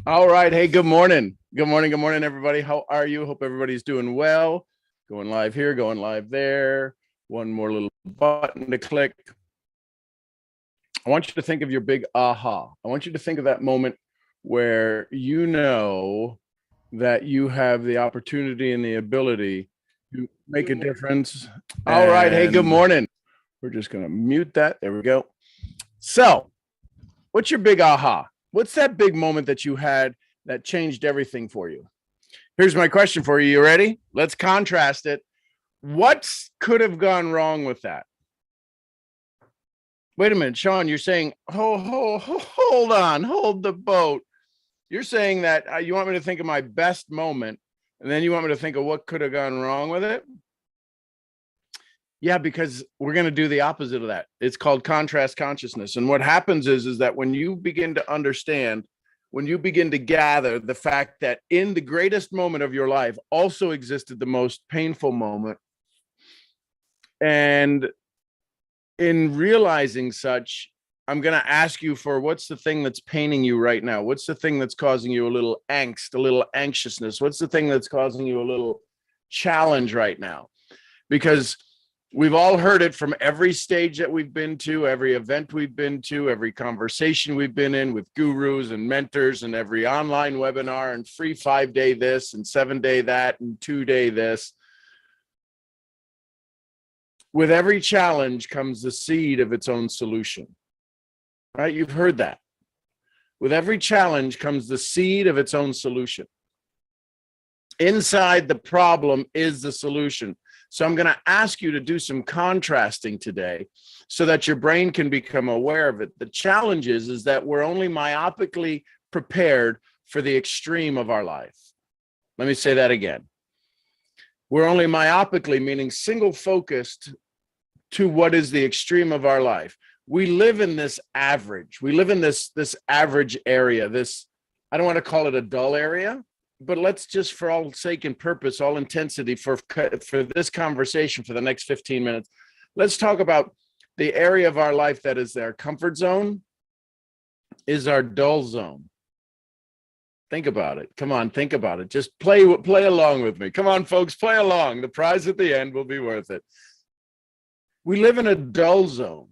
All right. Hey, good morning. Good morning. Good morning, everybody. How are you? Hope everybody's doing well. Going live here, going live there. One more little button to click. I want you to think of your big aha. I want you to think of that moment where you know that you have the opportunity and the ability to make a difference. All right. Hey, good morning. We're just going to mute that. There we go. So, what's your big aha? What's that big moment that you had that changed everything for you? Here's my question for you. You ready? Let's contrast it. What could have gone wrong with that? Wait a minute, Sean, you're saying, hold on, hold the boat. You're saying that you want me to think of my best moment, and then you want me to think of what could have gone wrong with it? Yeah, because we're going to do the opposite of that. It's called contrast consciousness. And what happens is that when you begin to understand, when you begin to gather the fact that in the greatest moment of your life also existed the most painful moment, and in realizing such, I'm going to ask you for what's the thing that's paining you right now? What's the thing that's causing you a little angst, a little anxiousness? What's the thing that's causing you a little challenge right now? Because we've all heard it from every stage that we've been to, every event we've been to, every conversation we've been in with gurus and mentors, and every online webinar and free 5-day this and 7-day that and 2-day this. With every challenge comes the seed of its own solution, right? You've heard that. With every challenge comes the seed of its own solution. Inside the problem is the solution. So I'm going to ask you to do some contrasting today so that your brain can become aware of it. The challenge is that we're only myopically prepared for the extreme of our life. Let me say that again. We're only myopically, meaning single focused to what is the extreme of our life. We live in this average. We live in this average area, I don't want to call it a dull area, but let's just, for all sake and purpose, all intensity for this conversation for the next 15 minutes, let's talk about the area of our life that is our comfort zone, is our dull zone. Think about it. Come on, think about it. Just play along with me. Come on, folks, play along. The prize at the end will be worth it. We live in a dull zone.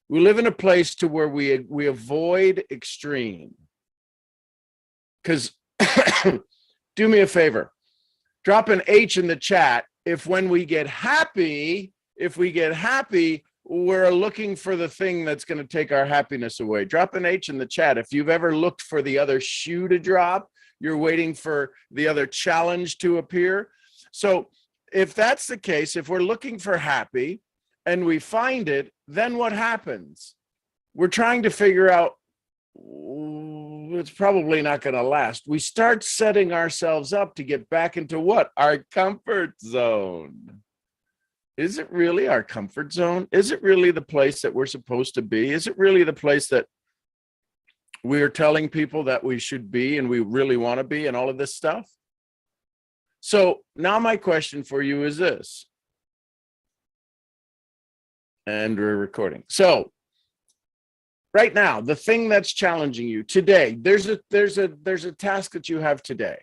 We live in a place to where we avoid extreme. Because do me a favor, drop an H in the chat if when we get happy, we're looking for the thing that's going to take our happiness away. Drop an H in the chat. If you've ever looked for the other shoe to drop, you're waiting for the other challenge to appear. So if that's the case, if we're looking for happy and we find it, then what happens? We're trying to figure out, it's probably not going to last. We start setting ourselves up to get back into what? Our comfort zone. Is it really our comfort zone? Is it really the place that we're supposed to be? Is it really the place that we're telling people that we should be and we really want to be and all of this stuff? So now my question for you is this. And we're recording. So right now, the thing that's challenging you today, there's a task that you have today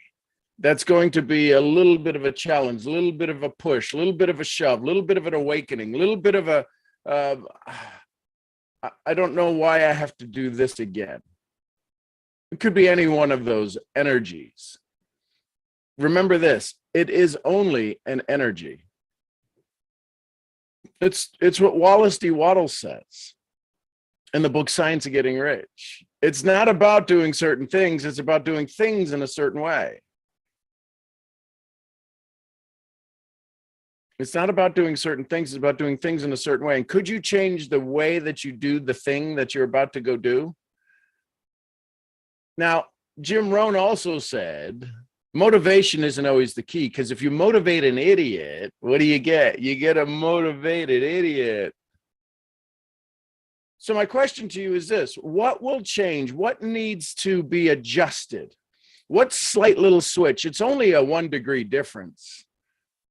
that's going to be a little bit of a challenge, a little bit of a push, a little bit of a shove, a little bit of an awakening, a little bit of a, I don't know why I have to do this again. It could be any one of those energies. Remember this, it is only an energy. It's what Wallace D. Wattles says in the book Science of Getting Rich. It's not about doing certain things, it's about doing things in a certain way. It's not about doing certain things, it's about doing things in a certain way. And could you change the way that you do the thing that you're about to go do? Now, Jim Rohn also said, motivation isn't always the key, because if you motivate an idiot, what do you get? You get a motivated idiot. So my question to you is this: what will change? What needs to be adjusted? What slight little switch? It's only a 1 degree difference.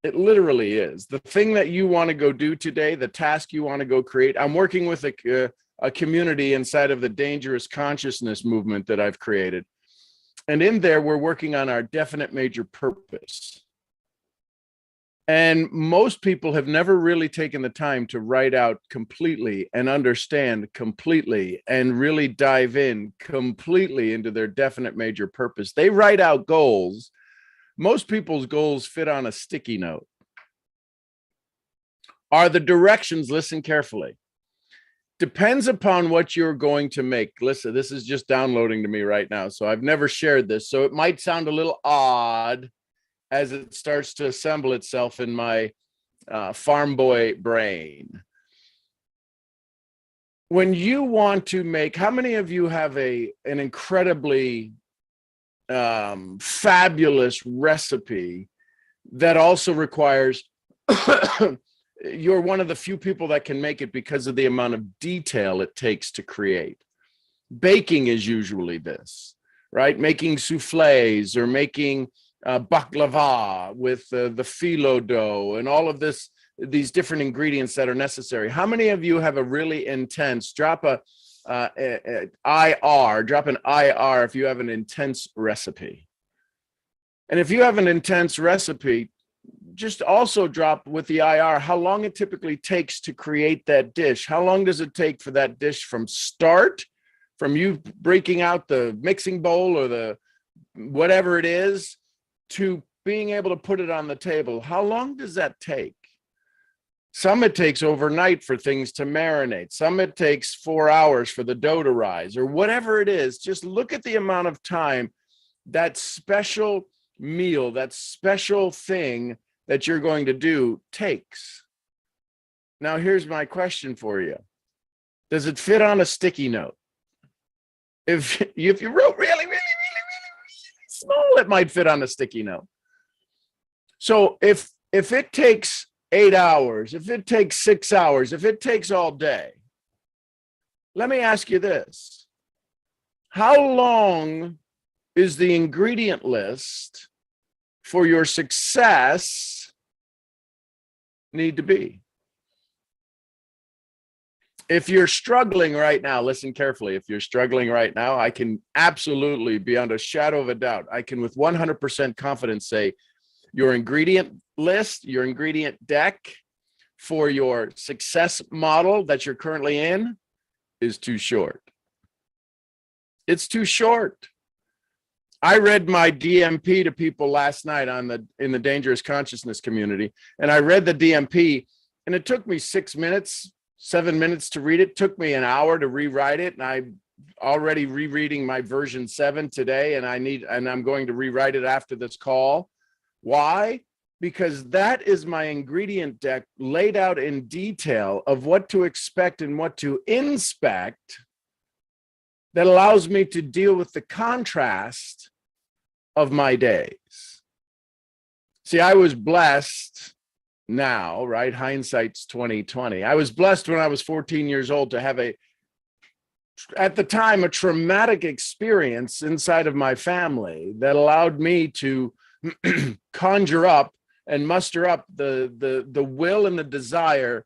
It literally is. The thing that you want to go do today, the task you want to go create. I'm working with a community inside of the Dangerous Consciousness movement that I've created. And in there, we're working on our definite major purpose. And most people have never really taken the time to write out completely and understand completely and really dive in completely into their definite major purpose. They write out goals. Most people's goals fit on a sticky note. Are the directions, listen carefully, depends upon what you're going to make. Listen, this is just downloading to me right now, so I've never shared this, so it might sound a little odd as it starts to assemble itself in my farm boy brain. When you want to make, how many of you have an incredibly fabulous recipe that also requires you're one of the few people that can make it because of the amount of detail it takes to create? Baking is usually this, right? Making souffles or making baklava with the phyllo dough and all of this, these different ingredients that are necessary. How many of you have a really intense, drop an IR if you have an intense recipe. And if you have an intense recipe, just also drop with the IR how long it typically takes to create that dish. How long does it take for that dish from start, from you breaking out the mixing bowl or the whatever it is, to being able to put it on the table? How long does that take? Some it takes overnight for things to marinate. Some it takes 4 hours for the dough to rise, or whatever it is. Just look at the amount of time that special meal, that special thing that you're going to do takes. Now, here's my question for you. Does it fit on a sticky note? If you wrote really small, it might fit on a sticky note. So if it takes 8 hours, if it takes 6 hours, if it takes all day, let me ask you this. How long is the ingredient list for your success need to be? If you're struggling right now, listen carefully. If you're struggling right now, I can absolutely, beyond a shadow of a doubt, I can with 100% confidence say your ingredient list, your ingredient deck for your success model that you're currently in is too short. It's too short. I read my DMP to people last night in the Dangerous Consciousness community, and I read the DMP, and it took me 6 minutes, 7 minutes to read it. It took me an hour to rewrite it, and I'm already rereading my version 7 today, and I'm going to rewrite it after this call. Why? Because that is my ingredient deck laid out in detail of what to expect and what to inspect, that allows me to deal with the contrast of my days. See, I was blessed now, right? Hindsight's 2020. I was blessed when I was 14 years old to have at the time, a traumatic experience inside of my family that allowed me to conjure up and muster up the will and the desire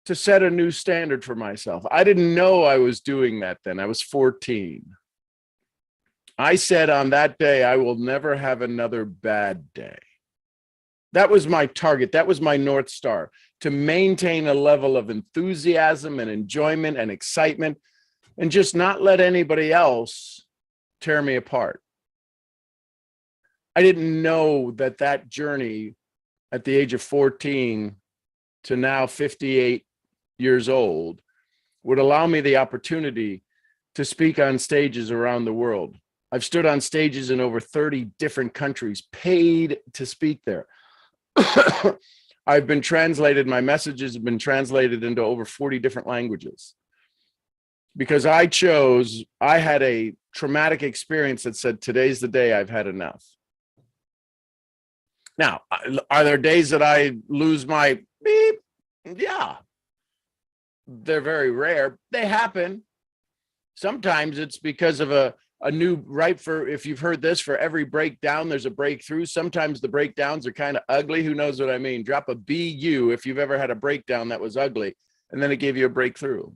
to set a new standard for myself. I didn't know I was doing that then. I was 14. I said on that day, I will never have another bad day. That was my target. That was my North Star, to maintain a level of enthusiasm and enjoyment and excitement and just not let anybody else tear me apart. I didn't know that journey at the age of 14 to now 58 years old would allow me the opportunity to speak on stages around the world. I've stood on stages in over 30 different countries, paid to speak there. I've been translated, my messages have been translated into over 40 different languages because I had a traumatic experience that said, today's the day I've had enough. Now, are there days that I lose my beep? Yeah. They're very rare. They happen. Sometimes it's because of a new, right? If you've heard this, for every breakdown, there's a breakthrough. Sometimes the breakdowns are kind of ugly. Who knows what I mean? Drop a BU if you've ever had a breakdown that was ugly, and then it gave you a breakthrough.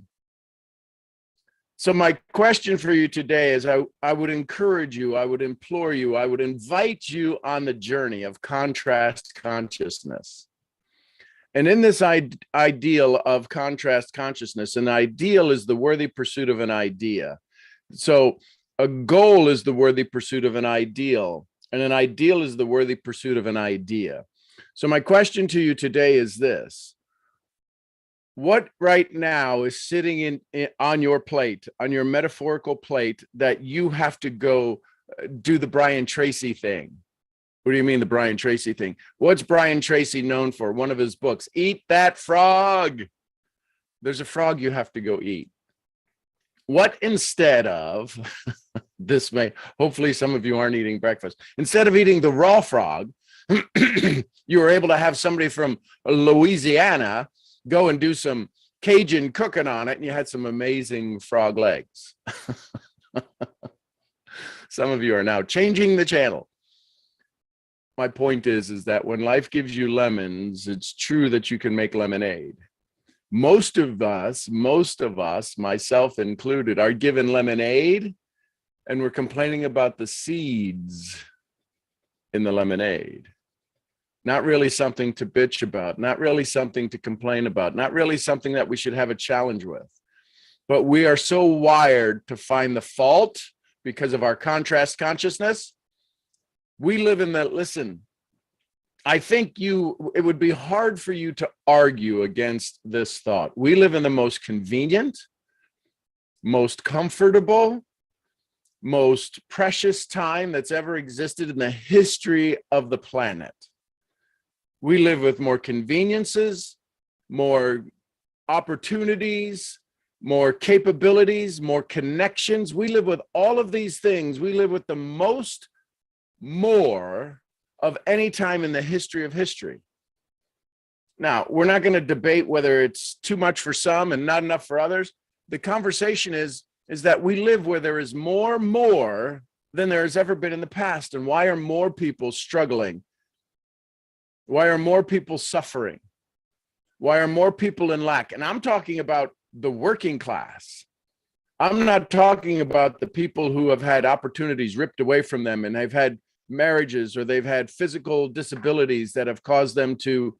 So my question for you today is I would encourage you, I would implore you, I would invite you on the journey of contrast consciousness. And in this ideal of contrast consciousness, an ideal is the worthy pursuit of an idea. So a goal is the worthy pursuit of an ideal, and an ideal is the worthy pursuit of an idea. So my question to you today is this: what right now is sitting on your plate, on your metaphorical plate, that you have to go do the Brian Tracy thing? What do you mean the Brian Tracy thing? What's Brian Tracy known for? One of his books, Eat That Frog. There's a frog you have to go eat. What instead of, this may, hopefully some of you aren't eating breakfast. Instead of eating the raw frog, you were able to have somebody from Louisiana go and do some Cajun cooking on it, and you had some amazing frog legs. Some of you are now changing the channel. My point is that when life gives you lemons, it's true that you can make lemonade. Most of us, myself included, are given lemonade, and we're complaining about the seeds in the lemonade. Not really something to bitch about, not really something to complain about, not really something that we should have a challenge with. But we are so wired to find the fault because of our contrast consciousness. We live in the, listen, I think it would be hard for you to argue against this thought. We live in the most convenient, most comfortable, most precious time that's ever existed in the history of the planet. We live with more conveniences, more opportunities, more capabilities, more connections. We live with all of these things. We live with the most more of any time in the history of history. Now, we're not going to debate whether it's too much for some and not enough for others. The conversation is that we live where there is more than there has ever been in the past. And why are more people struggling? Why are more people suffering? Why are more people in lack? And I'm talking about the working class. I'm not talking about the people who have had opportunities ripped away from them and they've had marriages or they've had physical disabilities that have caused them to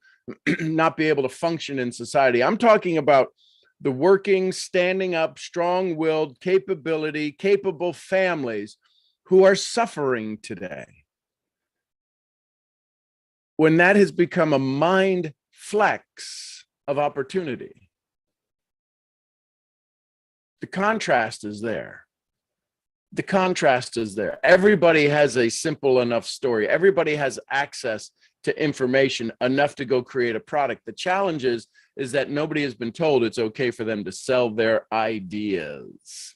not be able to function in society. I'm talking about the working, standing up, strong-willed, capable families who are suffering today. When that has become a mind flex of opportunity, the contrast is there. The contrast is there. Everybody has a simple enough story. Everybody has access to information enough to go create a product. The challenge is that nobody has been told it's okay for them to sell their ideas.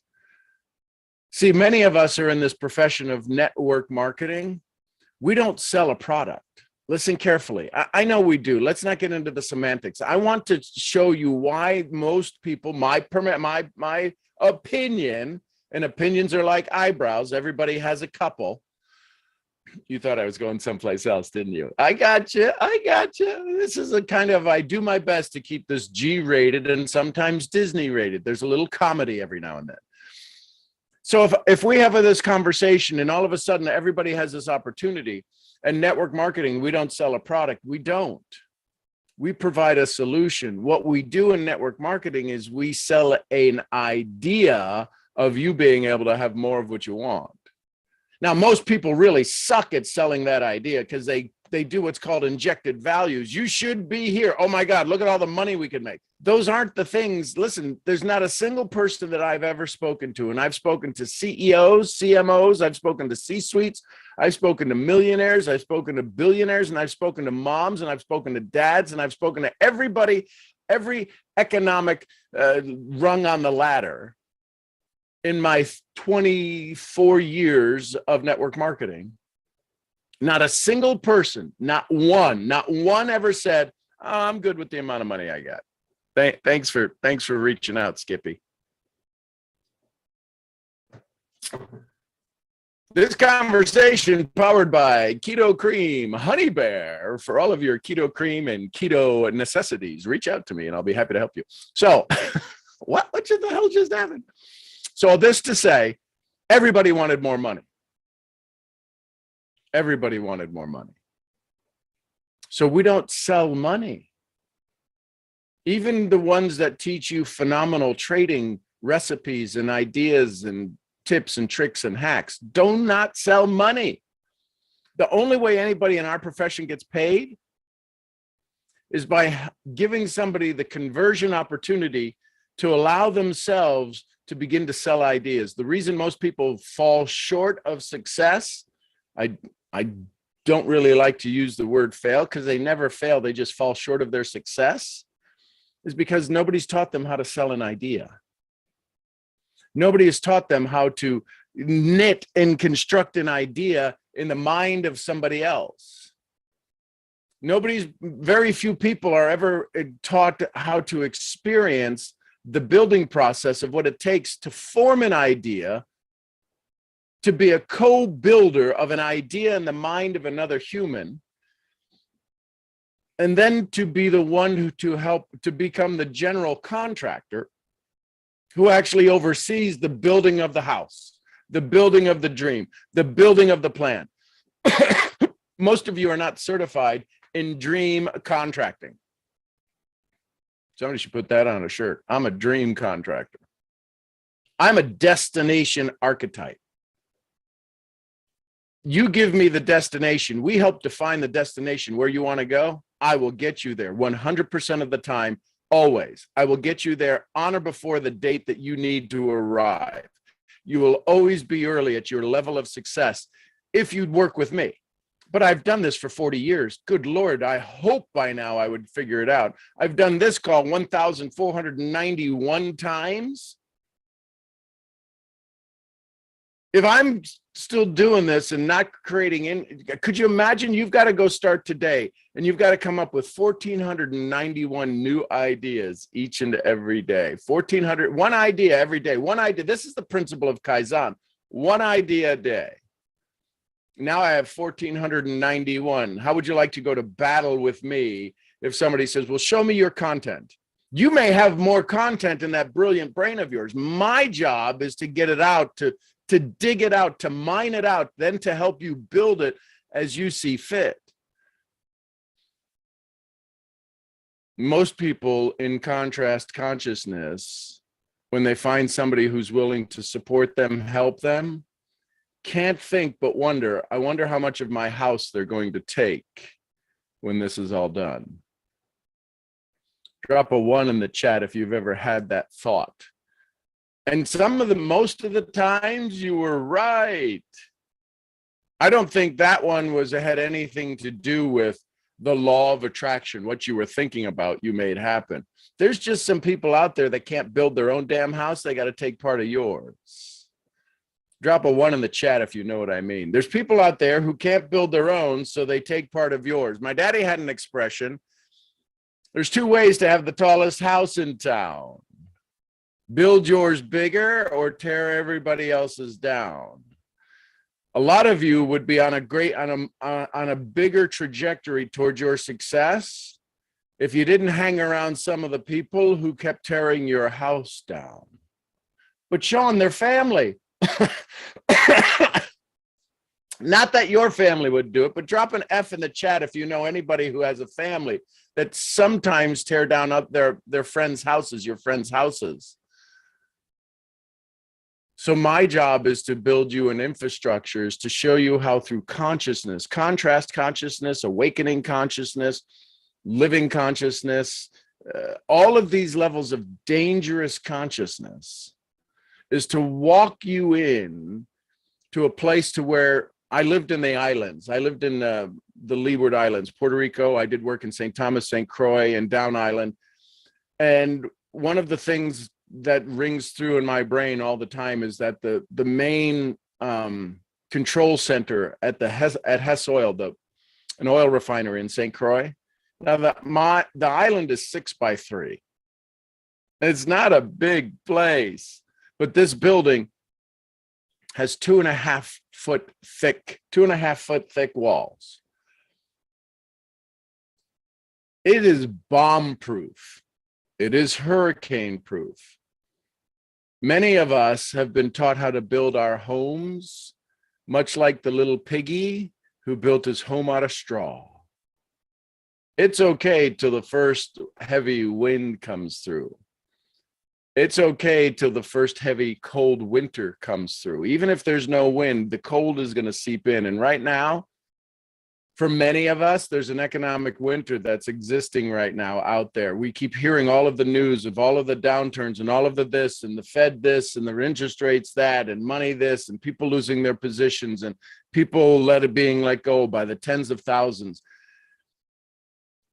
See, many of us are in this profession of network marketing. We don't sell a product. Listen carefully. I know we do. Let's not get into the semantics. I want to show you why most people, my opinion, and opinions are like eyebrows. Everybody has a couple. You thought I was going someplace else, didn't you? I got you. This is a kind of, I do my best to keep this G-rated and sometimes Disney rated. There's a little comedy every now and then. So if we have this conversation and all of a sudden everybody has this opportunity, and network marketing, we don't sell a product. We don't. We provide a solution. What we do in network marketing is we sell an idea of you being able to have more of what you want. Now, most people really suck at selling that idea because they do what's called injected values. You should be here. Oh my God, look at all the money we could make. Those aren't the things. Listen, there's not a single person that I've ever spoken to, and I've spoken to CEOs, CMOs, I've spoken to C-suites, I've spoken to millionaires, I've spoken to billionaires, and I've spoken to moms, and I've spoken to dads, and I've spoken to everybody, every economic rung on the ladder in my 24 years of network marketing. Not a single person, not one ever said, oh, I'm good with the amount of money I got. Thanks for reaching out, Skippy. This conversation powered by Keto Cream, Honey Bear. For all of your keto cream and keto necessities, reach out to me and I'll be happy to help you. So what the hell just happened? So all this to say, everybody wanted more money. Everybody wanted more money. So we don't sell money. Even the ones that teach you phenomenal trading recipes and ideas and tips and tricks and hacks do not sell money. The only way anybody in our profession gets paid is by giving somebody the conversion opportunity to allow themselves to begin to sell ideas. The reason most people fall short of success, I don't really like to use the word fail because they never fail, they just fall short of their success, is because nobody's taught them how to sell an idea. Nobody has taught them how to knit and construct an idea in the mind of somebody else. Very few people are ever taught how to experience the building process of what it takes to form an idea, to be a co-builder of an idea in the mind of another human, and then to be the one who to help to become the general contractor who actually oversees the building of the house, the building of the dream, the building of the plan. Most of you are not certified in dream contracting. Somebody should put that on a shirt. I'm a dream contractor. I'm a destination archetype. You give me the destination. We help define the destination where you want to go. I will get you there 100% of the time, always. I will get you there on or before the date that you need to arrive. You will always be early at your level of success if you'd work with me. But I've done this for 40 years. Good Lord, I hope by now I would figure it out. I've done this call 1,491 times. If I'm still doing this and not creating could you imagine? You've got to go start today and you've got to come up with 1,491 new ideas each and every day. 1,400, one idea every day, one idea. This is the principle of Kaizen, one idea a day. Now I have 1,491. How would you like to go to battle with me if somebody says, well, show me your content? You may have more content in that brilliant brain of yours. My job is to get it out, to dig it out, to mine it out, then to help you build it as you see fit. Most people in contrast consciousness, when they find somebody who's willing to support them, help them, can't think but wonder, I wonder how much of my house they're going to take when this is all done. Drop a 1 in the chat if you've ever had that thought. And most of the times you were right. I don't think that one had anything to do with the law of attraction. What you were thinking about, you made happen. There's just some people out there that can't build their own damn house. They got to take part of yours. Drop a 1 in the chat if you know what I mean. There's people out there who can't build their own, so they take part of yours. My daddy had an expression. There's 2 ways to have the tallest house in town. Build yours bigger or tear everybody else's down. A lot of you would be on a bigger trajectory toward your success if you didn't hang around some of the people who kept tearing your house down. But Sean, they're family. Not that your family would do it, but drop an F in the chat if you know anybody who has a family that sometimes tear down up their friends' houses, your friends' houses. So my job is to build you an infrastructure, is to show you how through consciousness, contrast consciousness, awakening consciousness, living consciousness, all of these levels of dangerous consciousness, is to walk you in to a place to where I lived in the islands. I lived in the Leeward Islands, Puerto Rico. I did work in St. Thomas, St. Croix, and Down Island. And one of the things that rings through in my brain all the time is that the main control center at Hess Oil, an oil refinery in St. Croix. Now the island is 6x3. It's not a big place, but this building has 2.5 foot thick walls. It is bomb proof. It is hurricane proof. Many of us have been taught how to build our homes, much like the little piggy who built his home out of straw. It's okay till the first heavy wind comes through. It's okay till the first heavy cold winter comes through. Even if there's no wind, the cold is going to seep in. And right now, for many of us, there's an economic winter that's existing right now out there. We keep hearing all of the news of all of the downturns and all of the this and the Fed this and the interest rates that and money this and people losing their positions and people being let go by the tens of thousands.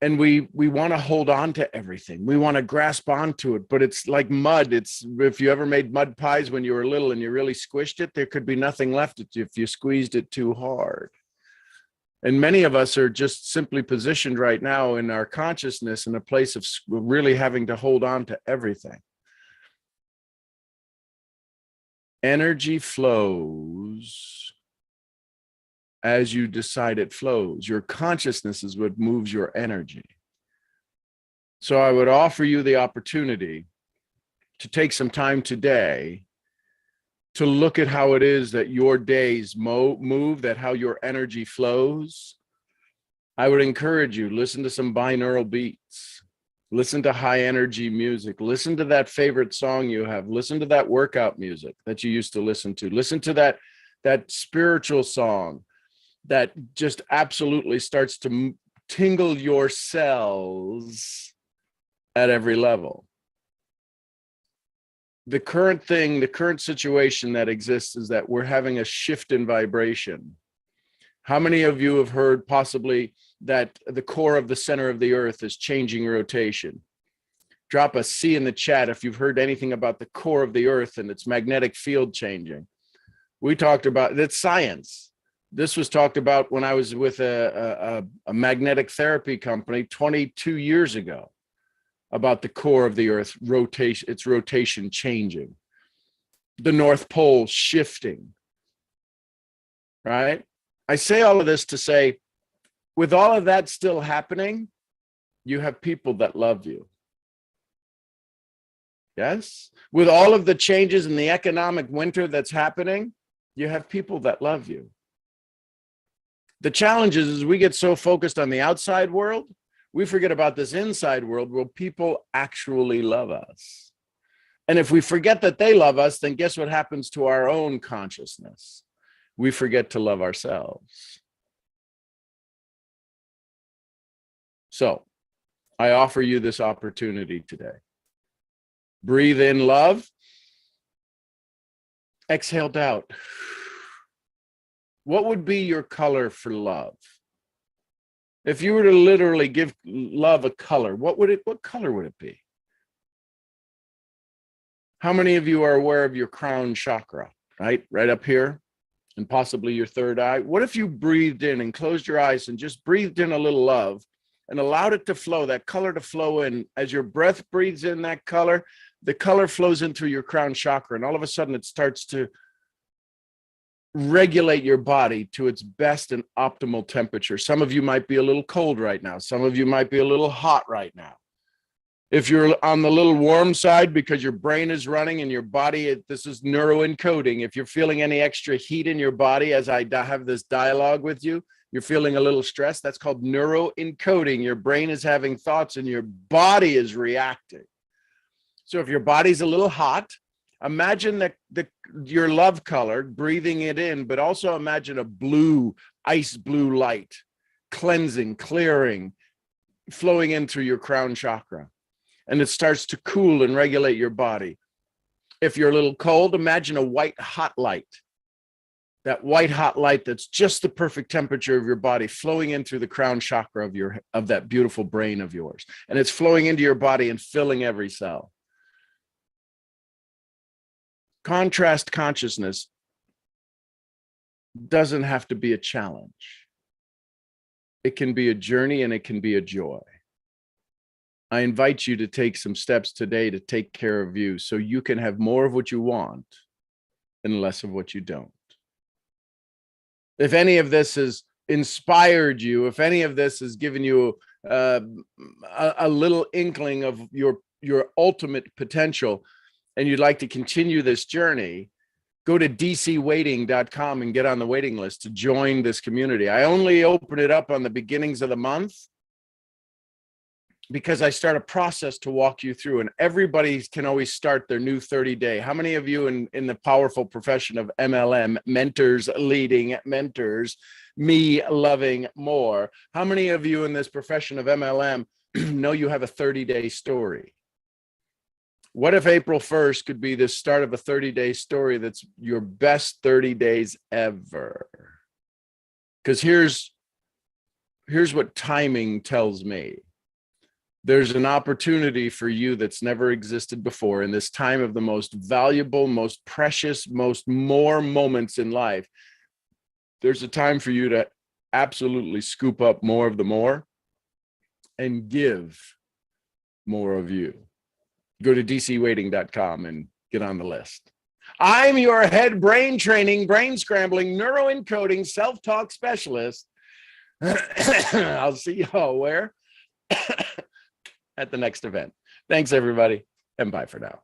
And we want to hold on to everything. We want to grasp onto it, but it's like mud. It's, if you ever made mud pies when you were little and you really squished it, there could be nothing left if you squeezed it too hard. And many of us are just simply positioned right now in our consciousness in a place of really having to hold on to everything. Energy flows as you decide it flows. Your consciousness is what moves your energy. So I would offer you the opportunity to take some time today to look at how it is that your days move, that how your energy flows. I would encourage you, listen to some binaural beats, listen to high energy music, listen to that favorite song you have, listen to that workout music that you used to listen to that spiritual song that just absolutely starts to tingle your cells at every level. The current situation that exists is that we're having a shift in vibration. How many of you have heard possibly that the core of the center of the earth is changing rotation? Drop a C in the chat if you've heard anything about the core of the earth and its magnetic field changing. We talked about, that's science. This was talked about when I was with a magnetic therapy company 22 years ago. About the core of the earth rotation, its rotation changing, the North Pole shifting, right? I say all of this to say, with all of that still happening, you have people that love you. Yes? With all of the changes in the economic winter that's happening, you have people that love you. The challenge is we get so focused on the outside world, we forget about this inside world where people actually love us. And if we forget that they love us, then guess what happens to our own consciousness? We forget to love ourselves. So I offer you this opportunity today. Breathe in love. Exhale doubt. What would be your color for love? If you were to literally give love a color, what color would it be? How many of you are aware of your crown chakra, right? Right up here and possibly your third eye. What if you breathed in and closed your eyes and just breathed in a little love and allowed it to flow, that color to flow in? As your breath breathes in that color, the color flows in through your crown chakra, and all of a sudden it starts to regulate your body to its best and optimal temperature. Some of you might be a little cold right now. Some of you might be a little hot right now. If you're on the little warm side because your brain is running and your body, this is neuroencoding. If you're feeling any extra heat in your body as I have this dialogue with you, you're feeling a little stressed, that's called neuroencoding. Your brain is having thoughts and your body is reacting. So if your body's a little hot, imagine your love color, breathing it in, but also imagine a blue, ice blue light, cleansing, clearing, flowing in through your crown chakra. And it starts to cool and regulate your body. If you're a little cold, imagine a white hot light. That white hot light that's just the perfect temperature of your body flowing in through the crown chakra of that beautiful brain of yours. And it's flowing into your body and filling every cell. Contrast consciousness doesn't have to be a challenge. It can be a journey and it can be a joy. I invite you to take some steps today to take care of you so you can have more of what you want and less of what you don't. If any of this has inspired you, if any of this has given you a little inkling of your ultimate potential, and you'd like to continue this journey, go to dcwaiting.com and get on the waiting list to join this community. I only open it up on the beginnings of the month because I start a process to walk you through, and everybody can always start their new 30-day. How many of you in the powerful profession of MLM, mentors leading mentors, me loving more, how many of you in this profession of MLM know you have a 30-day story? What if April 1st could be the start of a 30-day story that's your best 30 days ever? Because here's what timing tells me. There's an opportunity for you that's never existed before in this time of the most valuable, most precious, more moments in life. There's a time for you to absolutely scoop up more of the more and give more of you. Go to dcwaiting.com and get on the list. I'm your head brain training, brain scrambling, neuroencoding, self-talk specialist. I'll see y'all where? At the next event. Thanks, everybody, and bye for now.